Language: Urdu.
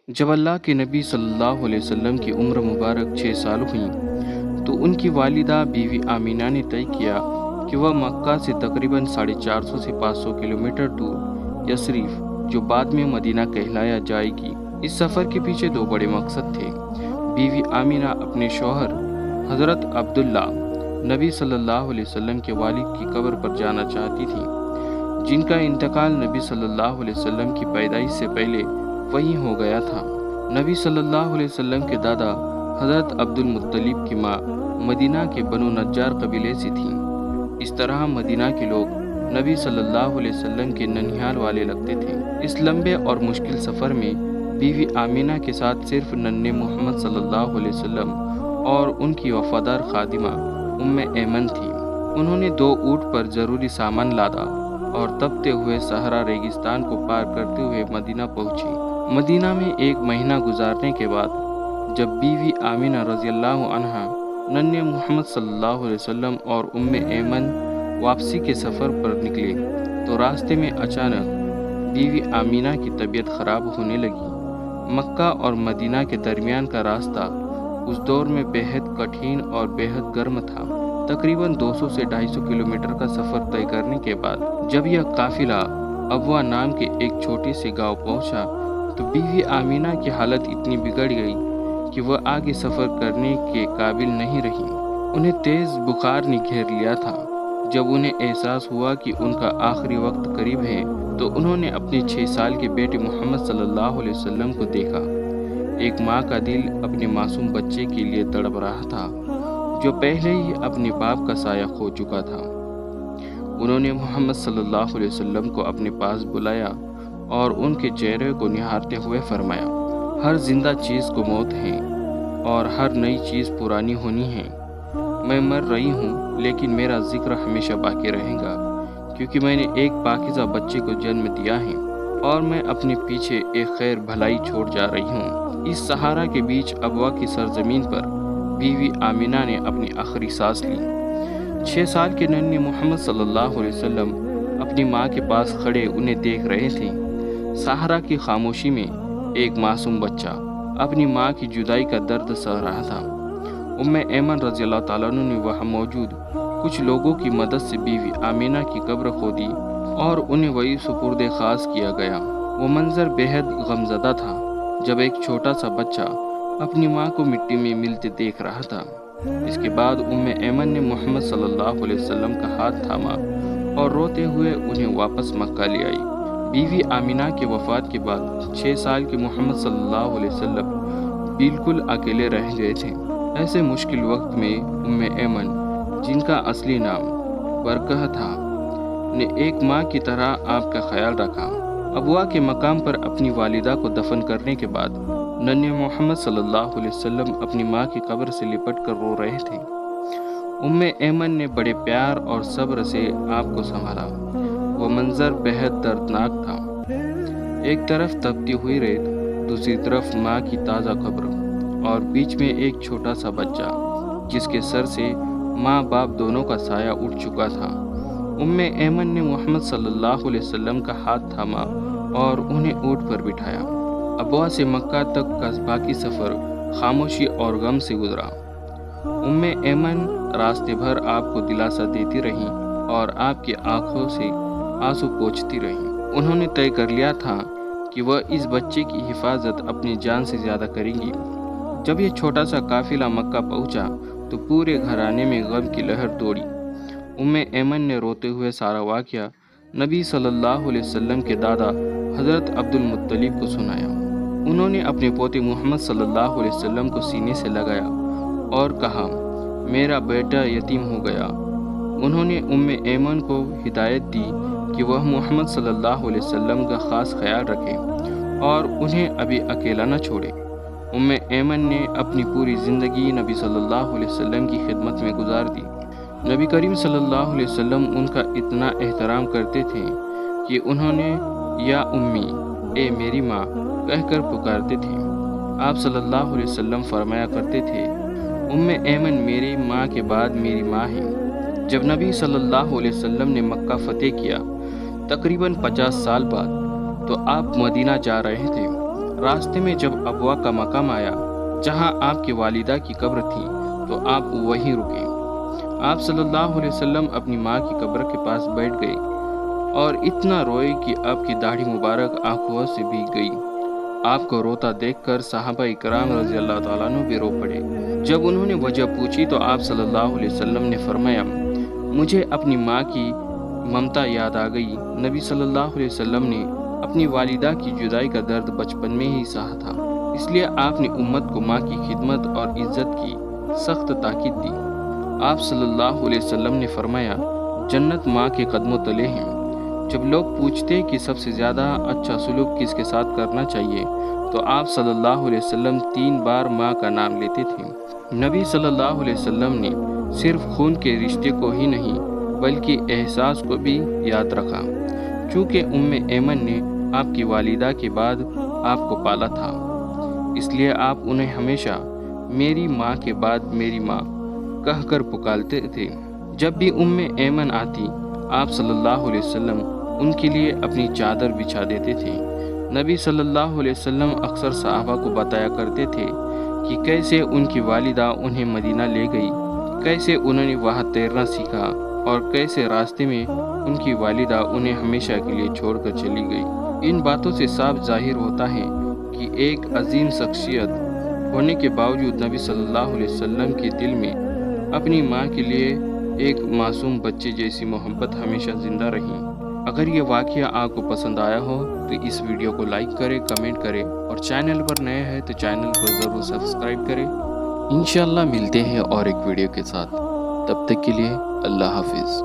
جب اللہ کے نبی صلی اللہ علیہ وسلم کی عمر مبارک 6 سال ہوئی تو ان کی والدہ بیوی آمینہ نے طے کیا کہ وہ مکہ سے تقریباً 450 سے 500 کلومیٹر دور یثرب، جو بعد میں مدینہ کہلایا جائے گی۔ اس سفر کے پیچھے دو بڑے مقصد تھے۔ بیوی آمینہ اپنے شوہر حضرت عبداللہ نبی صلی اللہ علیہ وسلم کے والد کی قبر پر جانا چاہتی تھی، جن کا انتقال نبی صلی اللہ علیہ وسلم کی پیدائش سے پہلے وہیں ہو گیا تھا۔ نبی صلی اللہ علیہ وسلم کے دادا حضرت عبد المطلب کی ماں مدینہ کے بنو نجار قبیلے سے تھیں۔ اس طرح مدینہ کے لوگ نبی صلی اللہ علیہ وسلم کے ننھیال والے لگتے تھے۔ اس لمبے اور مشکل سفر میں بیوی آمینہ کے ساتھ صرف ننھے محمد صلی اللہ علیہ وسلم اور ان کی وفادار خادمہ ایمن تھی۔ انہوں نے 2 اونٹ پر ضروری سامان لادا اور تپتے ہوئے صحرا ریگستان کو پار کرتے ہوئے مدینہ پہنچی۔ مدینہ میں 1 مہینہ گزارنے کے بعد جب بیوی آمینہ رضی اللہ عنہا ننھے محمد صلی اللہ علیہ وسلم اور ایمن واپسی کے سفر پر نکلے تو راستے میں اچانک بیوی آمینہ کی طبیعت خراب ہونے لگی۔ مکہ اور مدینہ کے درمیان کا راستہ اس دور میں بےحد کٹھن اور بےحد گرم تھا۔ تقریباً 200 سے 250 کلومیٹر کا سفر طے کرنے کے بعد جب یہ قافلہ ابوا نام کے ایک چھوٹے سے گاؤں پہنچا تو بیوی آمینہ کی حالت اتنی بگڑ گئی کہ وہ آگے سفر کرنے کے قابل نہیں رہی۔ انہیں تیز بخار نے گھیر لیا تھا۔ جب انہیں احساس ہوا کہ ان کا آخری وقت قریب ہے تو انہوں نے اپنے 6 سال کے بیٹے محمد صلی اللہ علیہ وسلم کو دیکھا۔ ایک ماں کا دل اپنے معصوم بچے کے لیے تڑپ رہا تھا جو پہلے ہی اپنے باپ کا سایہ کھو چکا تھا۔ انہوں نے محمد صلی اللہ علیہ وسلم کو اپنے پاس بلایا اور ان کے چہرے کو نہارتے ہوئے فرمایا، ہر زندہ چیز کو موت ہے اور ہر نئی چیز پرانی ہونی ہے۔ میں مر رہی ہوں لیکن میرا ذکر ہمیشہ باقی رہے گا، کیونکہ میں نے ایک پاکیزہ بچے کو جنم دیا ہے اور میں اپنے پیچھے ایک خیر بھلائی چھوڑ جا رہی ہوں۔ اس صحرا کے بیچ ابوا کی سرزمین پر بیوی آمینہ نے اپنی آخری سانس لی۔ 6 سال کے ننھے محمد صلی اللہ علیہ وسلم اپنی ماں کے پاس کھڑے انہیں دیکھ رہے تھے۔ صحرا کی خاموشی میں ایک معصوم بچہ اپنی ماں کی جدائی کا درد سہ رہا تھا۔ ایمن رضی اللہ تعالیٰ عنہ نے وہاں موجود کچھ لوگوں کی مدد سے بیوی آمینہ کی قبر کھودی اور انہیں وہی سپرد خاص کیا گیا۔ وہ منظر بےحد غمزدہ تھا جب ایک چھوٹا سا بچہ اپنی ماں کو مٹی میں ملتے دیکھ رہا تھا۔ اس کے بعد ایمن نے محمد صلی اللہ علیہ وسلم کا ہاتھ تھاما اور روتے ہوئے انہیں واپس مکہ لے آئی۔ بیوی آمینہ کے وفات کے بعد 6 سال کے محمد صلی اللہ علیہ وسلم بالکل اکیلے رہ گئے تھے۔ ایسے مشکل وقت میں ایمن، جن کا اصلی نام برکہ تھا، نے ایک ماں کی طرح آپ کا خیال رکھا۔ ابوا کے مقام پر اپنی والدہ کو دفن کرنے کے بعد ننھے محمد صلی اللہ علیہ وسلم اپنی ماں کی قبر سے لپٹ کر رو رہے تھے۔ ایمن نے بڑے پیار اور صبر سے آپ کو سنبھالا۔ وہ منظر بہت دردناک تھا۔ ایک طرف تپتی ہوئی ریت، دوسری طرف ماں کی تازہ قبر اور بیچ میں ایک چھوٹا سا بچہ جس کے سر سے ماں باپ دونوں کا سایہ اٹھ چکا تھا۔ ایمن نے محمد صلی اللہ علیہ وسلم کا ہاتھ تھاما اور انہیں اونٹ پر بٹھایا۔ ابوا سے مکہ تک کا باقی سفر خاموشی اور غم سے گزرا۔ ایمن راستے بھر آپ کو دلاسا دیتی رہیں اور آپ کی آنکھوں سے آنسو پوچھتی رہیں۔ انہوں نے طے کر لیا تھا کہ وہ اس بچے کی حفاظت اپنی جان سے زیادہ کریں گی۔ جب یہ چھوٹا سا قافلہ مکہ پہنچا تو پورے گھرانے میں غم کی لہر دوڑی۔ ایمن نے روتے ہوئے سارا واقعہ نبی صلی اللہ علیہ وسلم کے دادا حضرت عبد المطلب کو سنایا۔ انہوں نے اپنے پوتے محمد صلی اللہ علیہ وسلم کو سینے سے لگایا اور کہا، میرا بیٹا یتیم ہو گیا۔ انہوں نے ایمن کو ہدایت دی کہ وہ محمد صلی اللہ علیہ وسلم کا خاص خیال رکھے اور انہیں ابھی اکیلا نہ چھوڑے۔ ایمن نے اپنی پوری زندگی نبی صلی اللہ علیہ وسلم کی خدمت میں گزار دی۔ نبی کریم صلی اللہ علیہ وسلم ان کا اتنا احترام کرتے تھے کہ انہوں نے یا امی، اے میری ماں کہہ کر پکارتے تھے۔ آپ صلی اللہ علیہ وسلم فرمایا کرتے تھے، ایمن میری ماں کے بعد میری ماں ہے۔ جب نبی صلی اللہ علیہ وسلم نے مکہ فتح کیا تقریباً 50 سال بعد تو آپ مدینہ جا رہے تھے۔ راستے میں جب ابوا کا مقام آیا جہاں آپ کی والدہ کی قبر تھی تو آپ وہیں رکے۔ آپ صلی اللہ علیہ وسلم اپنی ماں کی قبر کے پاس بیٹھ گئے اور اتنا روئے کہ آپ کی داڑھی مبارک آنکھوں سے بھیگ گئی۔ آپ کو روتا دیکھ کر صحابہ کرام رضی اللہ تعالیٰ عنہ بھی رو پڑے۔ جب انہوں نے وجہ پوچھی تو آپ صلی اللہ علیہ وسلم نے فرمایا، مجھے اپنی ماں کی ممتا یاد آ گئی۔ نبی صلی اللہ علیہ وسلم نے اپنی والدہ کی جدائی کا درد بچپن میں ہی سہا تھا، اس لیے آپ نے امت کو ماں کی خدمت اور عزت کی سخت تاکید دی۔ آپ صلی اللہ علیہ وسلم نے فرمایا، جنت ماں کے قدموں تلے ہیں۔ جب لوگ پوچھتے کہ سب سے زیادہ اچھا سلوک کس کے ساتھ کرنا چاہیے تو آپ صلی اللہ علیہ وسلم 3 بار ماں کا نام لیتے تھے۔ نبی صلی اللہ علیہ وسلم نے صرف خون کے رشتے کو ہی نہیں بلکہ احساس کو بھی یاد رکھا، چونکہ ایمن نے آپ کی والدہ کے بعد آپ کو پالا تھا، اس لیے آپ انہیں ہمیشہ میری ماں کے بعد میری ماں کہہ کر پکارتے تھے۔ جب بھی ایمن آتی آپ صلی اللہ علیہ وسلم ان کے لیے اپنی چادر بچھا دیتے تھے۔ نبی صلی اللہ علیہ وسلم اکثر صحابہ کو بتایا کرتے تھے کہ کیسے ان کی والدہ انہیں مدینہ لے گئی، کیسے انہوں نے وہاں تیرنا سیکھا اور کیسے راستے میں ان کی والدہ انہیں ہمیشہ کے لیے چھوڑ کر چلی گئی۔ ان باتوں سے صاف ظاہر ہوتا ہے کہ ایک عظیم شخصیت ہونے کے باوجود نبی صلی اللہ علیہ وسلم کے دل میں اپنی ماں کے لیے ایک معصوم بچے جیسی محبت ہمیشہ زندہ رہی۔ اگر یہ واقعہ آپ کو پسند آیا ہو تو اس ویڈیو کو لائک کریں، کمنٹ کریں اور چینل پر نئے ہیں تو چینل کو ضرور سبسکرائب کریں۔ انشاءاللہ ملتے ہیں اور ایک ویڈیو کے ساتھ، تب تک کے لیے اللہ حافظ۔